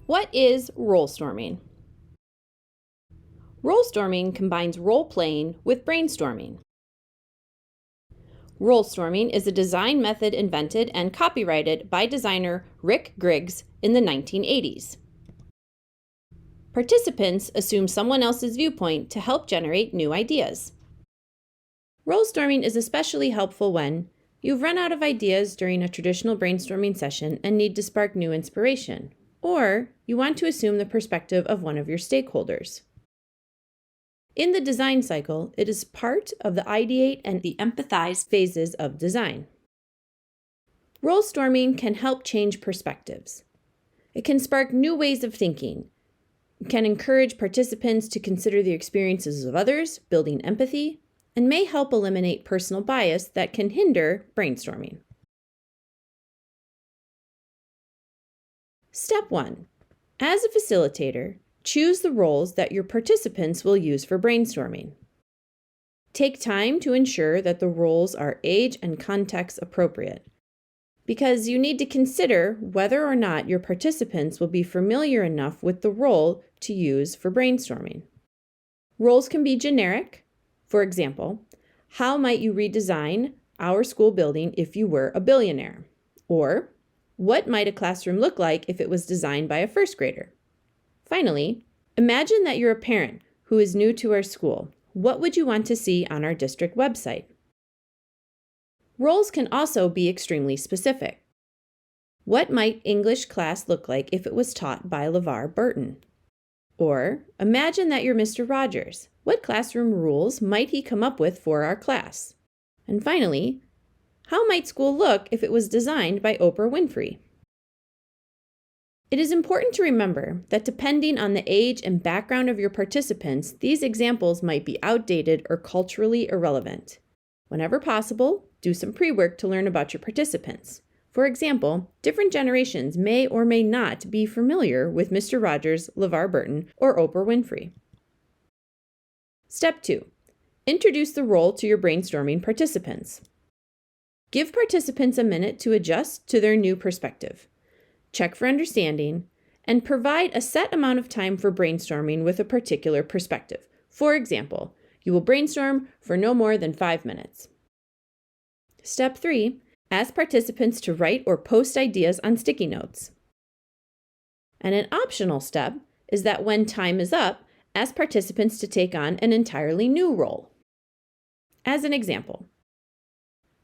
What is rolestorming? Rolestorming combines role-playing with brainstorming. Rolestorming is a design method invented and copyrighted by designer Rick Griggs in the 1980s. Participants assume someone else's viewpoint to help generate new ideas. Rolestorming is especially helpful when you've run out of ideas during a traditional brainstorming session and need to spark new inspiration, or you want to assume the perspective of one of your stakeholders. In the design cycle, it is part of the ideate and the empathize phases of design. Rolestorming can help change perspectives. It can spark new ways of thinking. It can encourage participants to consider the experiences of others, building empathy, and may help eliminate personal bias that can hinder brainstorming. Step 1. As a facilitator, choose the roles that your participants will use for brainstorming. Take time to ensure that the roles are age and context appropriate, because you need to consider whether or not your participants will be familiar enough with the role to use for brainstorming. Roles can be generic. For example, how might you redesign our school building if you were a billionaire? Or, what might a classroom look like if it was designed by a first grader? Finally, imagine that you're a parent who is new to our school. What would you want to see on our district website? Roles can also be extremely specific. What might English class look like if it was taught by LeVar Burton? Or, imagine that you're Mr. Rogers. What classroom rules might he come up with for our class? And finally, how might school look if it was designed by Oprah Winfrey? It is important to remember that depending on the age and background of your participants, these examples might be outdated or culturally irrelevant. Whenever possible, do some pre-work to learn about your participants. For example, different generations may or may not be familiar with Mr. Rogers, LeVar Burton, or Oprah Winfrey. Step 2. Introduce the role to your brainstorming participants. Give participants a minute to adjust to their new perspective. Check for understanding, and provide a set amount of time for brainstorming with a particular perspective. For example, you will brainstorm for no more than 5 minutes. Step 3. Ask participants to write or post ideas on sticky notes. And an optional step is that when time is up, ask participants to take on an entirely new role. As an example,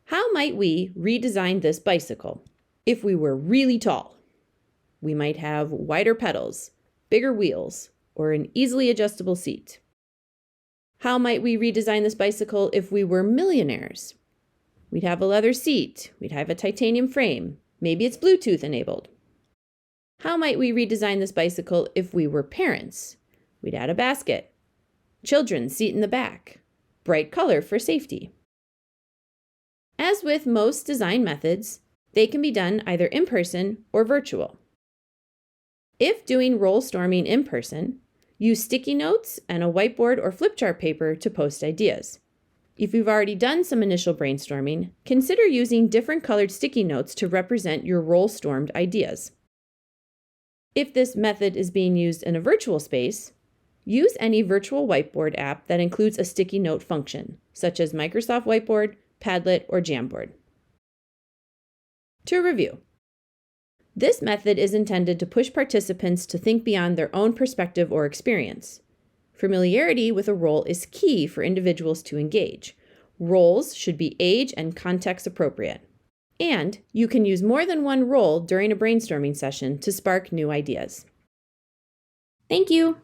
how might we redesign this bicycle if we were really tall? We might have wider pedals, bigger wheels, or an easily adjustable seat. How might we redesign this bicycle if we were millionaires? We'd have a leather seat, we'd have a titanium frame, maybe it's Bluetooth enabled. How might we redesign this bicycle if we were parents? We'd add a basket, children's seat in the back, bright color for safety. As with most design methods, they can be done either in person or virtual. If doing rolestorming in person, use sticky notes and a whiteboard or flip chart paper to post ideas. If you've already done some initial brainstorming, consider using different colored sticky notes to represent your rolestormed ideas. If this method is being used in a virtual space, use any virtual whiteboard app that includes a sticky note function, such as Microsoft Whiteboard, Padlet, or Jamboard. To review, this method is intended to push participants to think beyond their own perspective or experience. Familiarity with a role is key for individuals to engage. Roles should be age and context appropriate. And you can use more than one role during a brainstorming session to spark new ideas. Thank you!